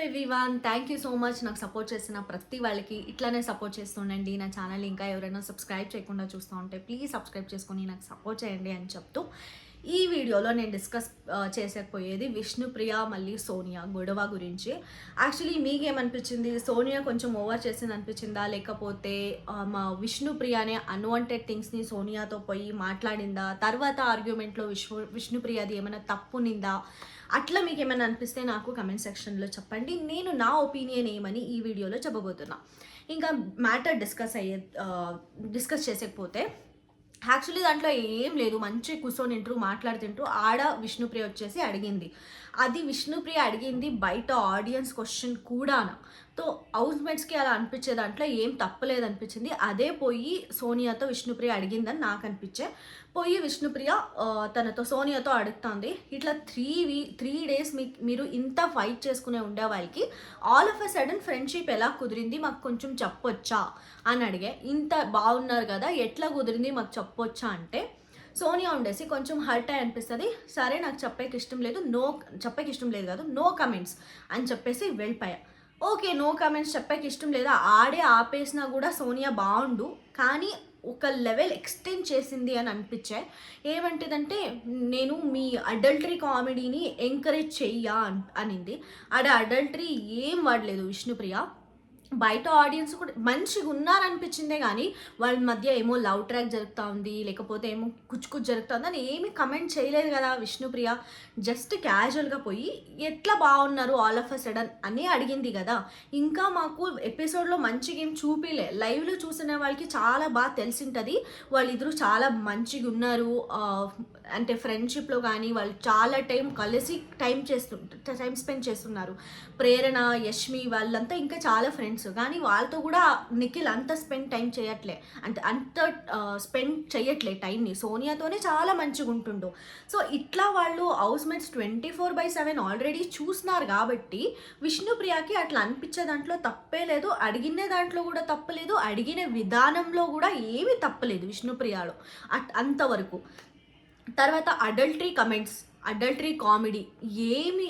Everyone, thank you so much నాకు support చేసిన ప్రతి వాళ్ళకి ఇట్లానే సపోర్ట్ చేస్తుండండి. నా ఛానల్ ఇంకా ఎవరైనా సబ్స్క్రైబ్ చేయకుండా చూస్తూ ఉంటే ప్లీజ్ సబ్స్క్రైబ్ చేసుకొని నాకు సపోర్ట్ చేయండి అని చెప్తూ ఈ వీడియోలో నేను డిస్కస్ చేసేకపోయేది విష్ణుప్రియ మళ్ళీ సోనియా గొడవ గురించి. యాక్చువల్లీ మీకేమనిపించింది? సోనియా కొంచెం ఓవర్ చేసింది అనిపించిందా, లేకపోతే మా విష్ణుప్రియనే అన్వాంటెడ్ థింగ్స్ని సోనియాతో పోయి మాట్లాడిందా, తర్వాత ఆర్గ్యుమెంట్లో విష్ణుప్రియది ఏమైనా తప్పునిందా? అట్లా మీకు ఏమైనా అనిపిస్తే నాకు కమెంట్ సెక్షన్లో చెప్పండి. నేను నా ఒపీనియన్ ఏమని ఈ వీడియోలో చెప్పబోతున్నా. ఇంకా మ్యాటర్ డిస్కస్ చేసేకపోతే యాక్చువల్లీ దాంట్లో ఏం లేదు, మంచి కూర్చొని తింటూ మాట్లాడుతుంటూ ఆడ విష్ణుప్రియ వచ్చేసి అడిగింది. అది విష్ణుప్రియ అడిగింది బయట ఆడియన్స్ క్వశ్చన్ కూడానా. తో హౌస్ మేట్స్కి అలా అనిపించే దాంట్లో ఏం తప్పలేదు అనిపించింది. అదే పోయి సోనియాతో విష్ణుప్రియ అడిగిందని నాకు అనిపించే. పోయి విష్ణుప్రియ తనతో సోనియాతో అడుగుతుంది, ఇట్లా త్రీ డేస్ మీరు ఇంత ఫైట్ చేసుకునే ఉండే వాళ్ళకి all of a sudden friendship ఎలా కుదిరింది, మాకు కొంచెం చెప్పొచ్చా అని అడిగే. ఇంత బాగున్నారు కదా, ఎట్లా కుదిరింది మాకు చెప్పొచ్చా అంటే సోనియా ఉండేసి కొంచెం హర్ట్ అయి అనిపిస్తుంది. సరే నాకు చెప్పేకి ఇష్టం లేదు, నో కమెంట్స్ అని చెప్పేసి వెళ్ళిపోయా. ఓకే, నో కమెంట్స్ చెప్పేకి ఇష్టం లేదా, ఆడే ఆపేసినా కూడా సోనియా బాగుండు, కానీ ఒక లెవెల్ ఎక్స్టెండ్ చేసింది అని అనిపించే. ఏమంటేదంటే నేను మీ అడల్టరీ కామెడీని ఎంకరేజ్ చెయ్యా అనింది. ఆడ అడల్టరీ ఏం వాడలేదు విష్ణుప్రియ. బయట ఆడియన్స్ కూడా మంచిగా ఉన్నారనిపించిందే కానీ వాళ్ళ మధ్య ఏమో లవ్ ట్రాక్ జరుగుతూ ఉంది, లేకపోతే ఏమో కుచ్చు జరుగుతుంది అని ఏమీ కమెంట్ చేయలేదు కదా విష్ణుప్రియ. జస్ట్ క్యాజువల్గా పోయి ఎట్లా బాగున్నారు ఆల్ ఆఫ్ అ సడన్ అని అడిగింది కదా. ఇంకా మాకు ఎపిసోడ్లో మంచిగా ఏం చూపిలే, లైవ్లో చూసిన వాళ్ళకి చాలా బాగా తెలిసింటుంది వాళ్ళిద్దరూ చాలా మంచిగా ఉన్నారు. అంటే ఫ్రెండ్షిప్లో కానీ వాళ్ళు చాలా టైం కలిసి టైం స్పెండ్ చేస్తున్నారు. ప్రేరణ, యష్మి వాళ్ళంతా ఇంకా చాలా ఫ్రెండ్స్, కానీ వాళ్ళతో కూడా నిఖిల్ అంత టైం చేయట్లే, అంత స్పెండ్ చేయట్లే టైంని. సోనియాతోనే చాలా మంచిగా ఉంటుండు. సో ఇట్లా వాళ్ళు హౌస్ మేట్స్ 24/7 ఆల్రెడీ చూస్తున్నారు కాబట్టి విష్ణుప్రియకి అట్లా అనిపించే దాంట్లో తప్పే లేదు, అడిగిన దాంట్లో కూడా తప్పలేదు, అడిగిన విధానంలో కూడా ఏమీ తప్పలేదు విష్ణుప్రియలో అంతవరకు. తర్వాత అడల్టరీ కమెంట్స్, అడల్టరీ కామెడీ ఏమి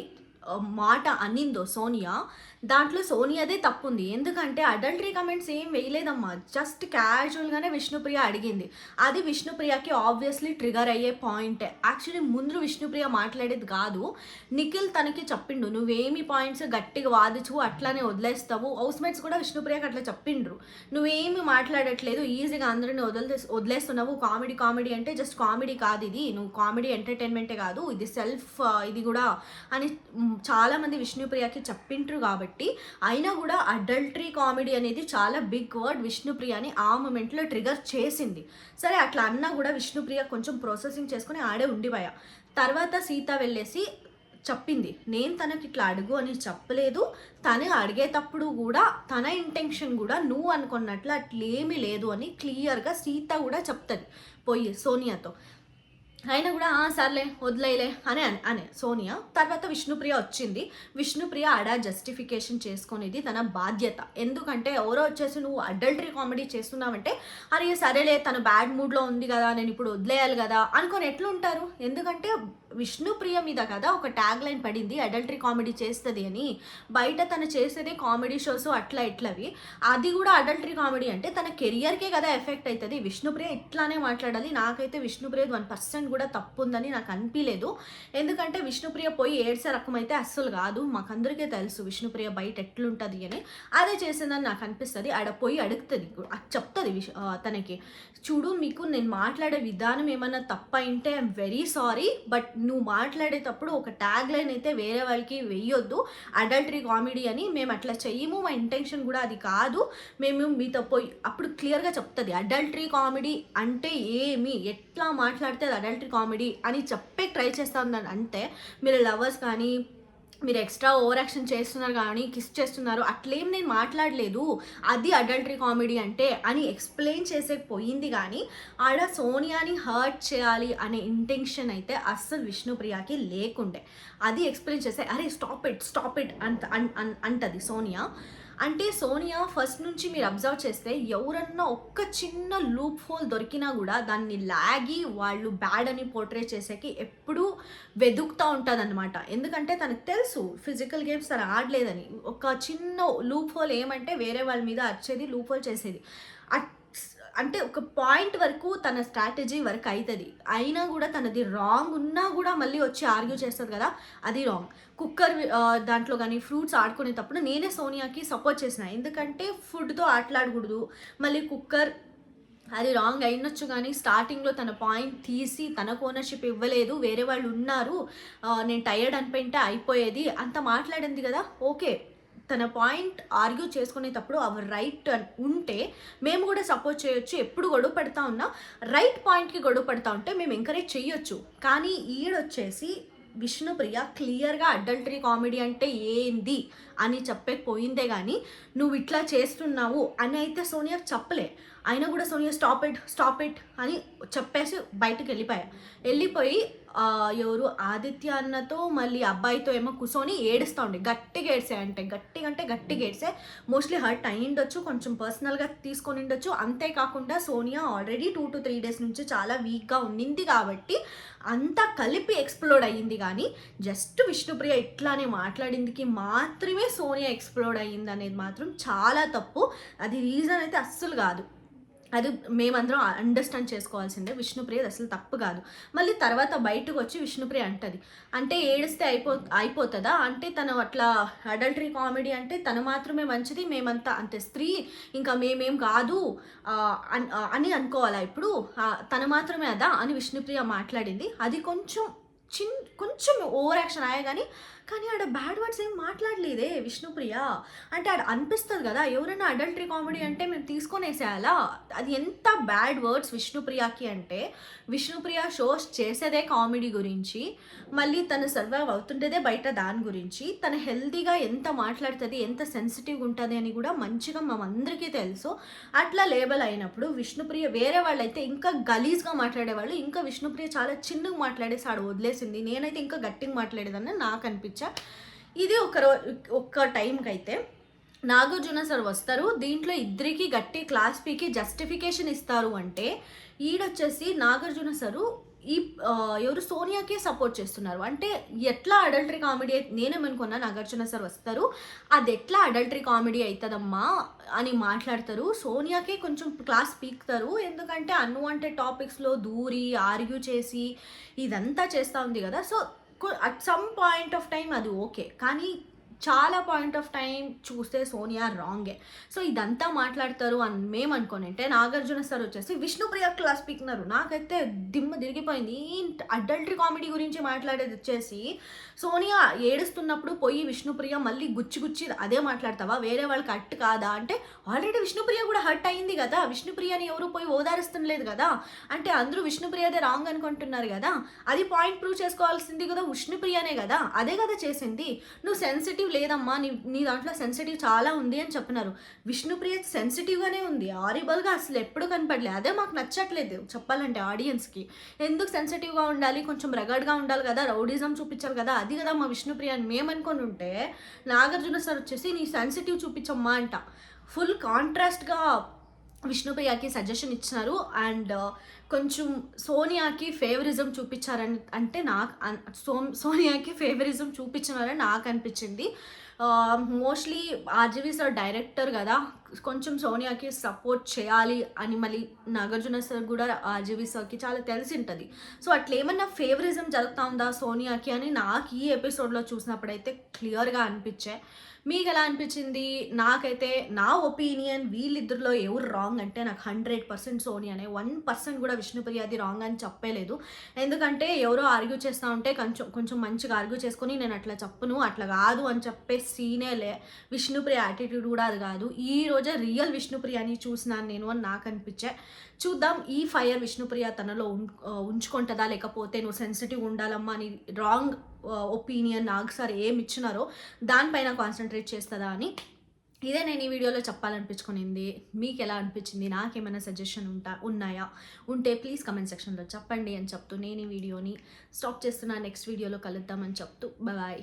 మాట అనిందో సోనియా, దాంట్లో సోనియాదే తప్పుంది. ఎందుకంటే అడల్టరీ కమెంట్స్ ఏం వేయలేదమ్మా, జస్ట్ క్యాజువల్గానే విష్ణుప్రియ అడిగింది. అది విష్ణుప్రియకి ఆబ్వియస్లీ ట్రిగర్ అయ్యే పాయింటే. యాక్చువల్లీ ముందు విష్ణుప్రియ మాట్లాడేది కాదు, నిఖిల్ తనకి చెప్పిండు నువ్వేమి పాయింట్స్ గట్టిగా వాదించు అట్లానే వదిలేస్తావు. హౌస్ మేట్స్ కూడా విష్ణుప్రియకి అట్లా చెప్పిండ్రు, నువ్వేమి మాట్లాడట్లేదు, ఈజీగా అందరిని వదిలేస్తున్నావు. కామెడీ అంటే జస్ట్ కామెడీ కాదు, ఇది నువ్వు కామెడీ ఎంటర్టైన్మెంటే కాదు, ఇది సెల్ఫ్ ఇది కూడా అని చాలామంది విష్ణుప్రియకి చెప్పిండ్రు. కాబట్టి అయినా కూడా అడల్టరీ కామెడీ అనేది చాలా బిగ్ వర్డ్, విష్ణుప్రియని ఆ మూమెంట్లో ట్రిగర్ చేసింది. సరే అట్లా అన్నా కూడా విష్ణుప్రియ కొంచెం ప్రాసెసింగ్ చేసుకుని ఆడే ఉండిపోయా. తర్వాత సీత వెళ్ళేసి చెప్పింది, నేను తనకి ఇట్లా అడుగు అని చెప్పలేదు, తను అడిగేటప్పుడు కూడా తన ఇంటెన్షన్ కూడా నువ్వు అనుకున్నట్లు అట్లేమీ లేదు అని క్లియర్గా సీత కూడా చెప్తుంది పోయి సోనియాతో. అయినా కూడా సర్లే వదిలేలే అనే సోనియా. తర్వాత విష్ణుప్రియ వచ్చింది. విష్ణుప్రియ ఆడ జస్టిఫికేషన్ చేసుకునేది తన బాధ్యత. ఎందుకంటే ఎవరో వచ్చేసి నువ్వు అడల్టరీ కామెడీ చేస్తున్నావంటే అరే సరేలే తను బ్యాడ్ మూడ్లో ఉంది కదా, నేను ఇప్పుడు వదిలేయాలి కదా అనుకొని ఎట్లుంటారు. ఎందుకంటే విష్ణుప్రియ మీద కదా ఒక ట్యాగ్ లైన్ పడింది అడల్టరీ కామెడీ చేస్తుంది అని. బయట తను చేసేదే కామెడీ షోస్ అట్లా ఇట్లవి, అది కూడా అడల్టరీ కామెడీ అంటే తన కెరియర్కే కదా ఎఫెక్ట్ అవుతుంది. విష్ణుప్రియ ఇట్లానే మాట్లాడాలి. నాకైతే విష్ణుప్రియ 1% కూడా తప్పు ఉందని నాకు అనిపించలేదు. ఎందుకంటే విష్ణుప్రియ పోయి ఏడ్సే రకం అయితే అస్సలు కాదు, మాకందరికీ తెలుసు విష్ణుప్రియ బయట ఎట్లుంటుంది అని. అదే చేసిందని నాకు అనిపిస్తుంది. ఆడ పోయి అడుగుతుంది, చెప్తుంది తనకి, చూడు మీకు నేను మాట్లాడే విధానం ఏమన్నా తప్ప అంటే ఐఎమ్ వెరీ సారీ, బట్ నువ్వు మాట్లాడేటప్పుడు ఒక ట్యాగ్ లైన్ అయితే వేరే వాళ్ళకి వెయ్యొద్దు అడల్టరీ కామెడీ అని, మేము అట్లా చెయ్యము, మా ఇంటెన్షన్ కూడా అది కాదు, మేము మీతో పోయి అప్పుడు క్లియర్గా చెప్తుంది అడల్టరీ కామెడీ అంటే ఏమి, ఎట్లా మాట్లాడితే అది అడల్టరీ కామెడీ అని చెప్పే ట్రై చేస్తా ఉందని. అంటే మీరు లవర్స్ కానీ మీరు ఎక్స్ట్రా ఓవర్ యాక్షన్ చేస్తున్నారు కానీ కిస్ చేస్తున్నారు అట్లేం నేను మాట్లాడలేదు, అది అడల్టరీ కామెడీ అంటే అని ఎక్స్ప్లెయిన్ చేసేపోయింది. కానీ ఆడ సోనియాని హర్ట్ చేయాలి అనే ఇంటెన్షన్ అయితే అస్సలు విష్ణుప్రియకి లేకుండే. అది ఎక్స్ప్లెయిన్ చేస్తే అరే స్టాప్ ఇట్ అంటది సోనియా. అంటే సోనియా ఫస్ట్ నుంచి మీరు అబ్జర్వ్ చేస్తే ఎవరన్నా ఒక్క చిన్న లూప్ హోల్ దొరికినా కూడా దాన్ని లాగి వాళ్ళు బ్యాడ్ అని పోర్ట్రే చేసేకి ఎప్పుడూ వెతుకుతూ ఉంటుందన్నమాట. ఎందుకంటే తనకు తెలుసు ఫిజికల్ గేమ్స్ తను ఆడలేదని. ఒక చిన్న లూప్ హోల్ ఏమంటే వేరే వాళ్ళ మీద అరిచేది, లూప్ హోల్ చేసేది. అంటే ఒక పాయింట్ వరకు తన స్ట్రాటజీ వర్క్ అవుతుంది. అయినా కూడా తనది రాంగ్ ఉన్నా కూడా మళ్ళీ వచ్చి ఆర్గ్యూ చేస్తుంది కదా, అది రాంగ్. కుక్కర్ దాంట్లో కానీ ఫ్రూట్స్ ఆడుకునేటప్పుడు నేనే సోనియాకి సపోర్ట్ చేసిన. ఎందుకంటే ఫుడ్తో ఆటలాడకూడదు, మళ్ళీ కుక్కర్ అది రాంగ్ అయినొచ్చు. కానీ స్టార్టింగ్లో తన పాయింట్ తీసి తనకు ఓనర్షిప్ ఇవ్వలేదు, వేరే వాళ్ళు ఉన్నారు, నేను టైర్డ్ అనిపోయింటే అయిపోయేది అంత మాట్లాడింది కదా. ఓకే, తన పాయింట్ ఆర్గ్యూ చేసుకునేటప్పుడు అవర్ రైట్ ఉంటే మేము కూడా సపోర్ట్ చేయొచ్చు. ఎప్పుడు గొడవ పడతా ఉన్నా రైట్ పాయింట్కి గొడవ పడతా ఉంటే మేము ఎంకరేజ్ చేయొచ్చు. కానీ ఈడొచ్చేసి విష్ణుప్రియ క్లియర్గా అడల్టరీ కామెడీ అంటే ఏంది అని చెప్పకపోయిందే కానీ నువ్వు ఇట్లా చేస్తున్నావు అని అయితే సోనియాకి చెప్పలే. అయినా కూడా సోనియా స్టాప్ ఇట్ అని చెప్పేసి బయటకు వెళ్ళిపోయి ఎవరు ఆదిత్య అన్నతో మళ్ళీ అబ్బాయితో ఏమో కూర్చొని ఏడుస్తూ ఉండే. గట్టిగా ఏడ్సే మోస్ట్లీ హర్ట్ అయ్యిండొచ్చు, కొంచెం పర్సనల్గా తీసుకొని ఉండొచ్చు. అంతేకాకుండా సోనియా ఆల్రెడీ 2 to 3 days నుంచి చాలా వీక్గా ఉండింది కాబట్టి అంతా కలిపి ఎక్స్ప్లోడ్ అయ్యింది. కానీ జస్ట్ విష్ణుప్రియ ఇట్లానే మాట్లాడిందికి మాత్రమే సోనియా ఎక్స్ప్లోడ్ అయ్యింది అనేది మాత్రం చాలా తప్పు. అది రీజన్ అయితే అస్సలు కాదు. అది మేమందరం అండర్స్టాండ్ చేసుకోవాల్సిందే. విష్ణుప్రియది అసలు తప్పు కాదు. మళ్ళీ తర్వాత బయటకు వచ్చి విష్ణుప్రియ అంటది, అంటే ఏడిస్తే అయిపోతుందా, అంటే తను అట్లా అడల్టరీ కామెడీ అంటే తను మాత్రమే మంచిది, మేమంతా అంతే స్త్రీ, ఇంకా మేమేం కాదు అని అనుకోవాలా ఇప్పుడు, తను మాత్రమే అదా అని విష్ణుప్రియ మాట్లాడింది. అది కొంచెం ఓవర్ యాక్షన్ అయ్యా కానీ ఆడ బ్యాడ్ వర్డ్స్ ఏం మాట్లాడలేదే విష్ణుప్రియ. అంటే ఆడ అనిపిస్తుంది కదా ఎవరైనా అడల్టరీ కామెడీ అంటే మేము తీసుకొనేసేయాలా, అది ఎంత బ్యాడ్ వర్డ్స్ విష్ణుప్రియకి. అంటే విష్ణుప్రియ షోస్ చేసేదే కామెడీ గురించి, మళ్ళీ తను సర్వైవ్ అవుతుండేదే బయట దాని గురించి. తను హెల్తీగా ఎంత మాట్లాడుతుంది, ఎంత సెన్సిటివ్గా ఉంటుంది అని కూడా మంచిగా మేమందరికీ తెలుసు. అట్లా లేబల్ అయినప్పుడు విష్ణుప్రియ వేరే వాళ్ళైతే ఇంకా గలీజ్గా మాట్లాడేవాళ్ళు, ఇంకా విష్ణుప్రియ చాలా చిన్నగా మాట్లాడేసి ఆడ వదిలేసింది. నేనైతే ఇంకా గట్టిగా మాట్లాడేదని నాకు అనిపించింది. ఇది ఒక్క టైంకి అయితే నాగార్జున సార్ వస్తారు, దీంట్లో ఇద్దరికి గట్టి క్లాస్ పీకి జస్టిఫికేషన్ ఇస్తారు. అంటే ఈడొచ్చేసి నాగార్జున సారు ఎవరు సోనియాకే సపోర్ట్ చేస్తున్నారు. అంటే ఎట్లా అడల్టరీ కామెడీ నేనేమనుకున్నా నాగార్జున సార్ వస్తారు, అది ఎట్లా అడల్టరీ కామెడీ అవుతుందమ్మా అని మాట్లాడతారు. సోనియాకే కొంచెం క్లాస్ పీకుతారు, ఎందుకంటే అన్వాంటెడ్ టాపిక్స్లో దూరి ఆర్గ్యూ చేసి ఇదంతా చేస్తూ ఉంది కదా. So at some point of time అది ఓకే, కానీ చాలా పాయింట్ ఆఫ్ టైం చూస్తే సోనియా రాంగే. సో ఇదంతా మాట్లాడతారు అని మేము అనుకోనంటే నాగార్జున సార్ వచ్చేసి విష్ణుప్రియ క్లాస్ పీకున్నారు. నాకైతే దిమ్మ తిరిగిపోయింది. అడల్టరీ కామెడీ గురించి మాట్లాడేది వచ్చేసి సోనియా ఏడుస్తున్నప్పుడు పోయి విష్ణుప్రియ మళ్ళీ గుచ్చి అదే మాట్లాడతావా, వేరే వాళ్ళకి హర్ట్ కాదా అంటే ఆల్రెడీ విష్ణుప్రియ కూడా హర్ట్ అయింది కదా, విష్ణుప్రియని ఎవరు పోయి ఓదారుస్తుండలేదు కదా, అంటే అందరూ విష్ణుప్రియదే రాంగ్ అనుకుంటున్నారు కదా, అది పాయింట్ ప్రూవ్ చేసుకోవాల్సింది కదా విష్ణుప్రియనే కదా, అదే కదా చేసింది. నువ్వు సెన్సిటివ్ లేదమ్మా, నీ దాంట్లో సెన్సిటివ్ చాలా ఉంది అని చెప్పినారు. విష్ణుప్రియ సెన్సిటివ్గానే ఉంది, ఆరిబల్గా అసలు ఎప్పుడు కనపడలేదు. అదే మాకు నచ్చట్లేదు చెప్పాలంటే ఆడియన్స్కి. ఎందుకు సెన్సిటివ్గా ఉండాలి, కొంచెం రగడ్గా ఉండాలి కదా, రౌడిజం చూపించాలి కదా, అది కదా మా విష్ణుప్రియ అని మేము అనుకొని ఉంటే నాగార్జున సార్ వచ్చేసి నీ సెన్సిటివ్ చూపించమ్మా అంట. ఫుల్ కాంట్రాస్ట్గా విష్ణుప్రియకి సజెషన్ ఇచ్చినారు. అండ్ కొంచెం సోనియాకి ఫేవరిజం చూపించారని అంటే సోనియాకి ఫేవరిజం చూపించినారని నాకు అనిపించింది. మోస్ట్లీ ఆర్జీవి సార్ డైరెక్టర్ కదా, కొంచెం సోనియాకి సపోర్ట్ చేయాలి అని మళ్ళీ నాగార్జున సార్ కూడా ఆర్జీవి సార్కి చాలా తెలిసి ఉంటుంది. సో అట్లా ఏమన్నా ఫేవరిజం జరుగుతూ ఉందా సోనియాకి అని నాకు ఈ ఎపిసోడ్లో చూసినప్పుడైతే క్లియర్గా అనిపించాయి. మీకు ఎలా అనిపించింది? నాకైతే నా ఒపీనియన్ వీళ్ళిద్దరిలో ఎవరు రాంగ్ అంటే నాకు 100% సోనియానే, 1% కూడా విష్ణుప్రియది రాంగ్ అని చెప్పలేదు. ఎందుకంటే ఎవరో ఆర్గ్యూ చేస్తూ ఉంటే కొంచెం మంచిగా ఆర్గ్యూ చేసుకొని నేను అట్లా చెప్పను, అట్లా కాదు అని చెప్పే సీనేలే. విష్ణుప్రియ యాటిట్యూడ్ కూడా అది కాదు. ఈ రోజే రియల్ విష్ణుప్రియని చూసినాను నేను అని నాకు అనిపించే. చూద్దాం ఈ ఫైర్ విష్ణుప్రియ తనలో ఉంచుకుంటుందా, లేకపోతే నువ్వు సెన్సిటివ్ ఉండాలమ్మా అని రాంగ్ ఒపీనియన్ నాగ్ సార్ ఏమి ఇచ్చినారో దానిపైన కాన్సన్ట్రేట్ చేస్తుందా అని. ఇదే నేను ఈ వీడియోలో చెప్పాలనిపించుకునింది. మీకు ఎలా అనిపించింది, నాకేమైనా సజెషన్ ఉన్నాయా ఉంటే ప్లీజ్ కమెంట్ సెక్షన్లో చెప్పండి అని చెప్తూ నేను ఈ వీడియోని స్టాప్ చేస్తున్నా. నెక్స్ట్ వీడియోలో కలుద్దామని చెప్తూ బాయ్.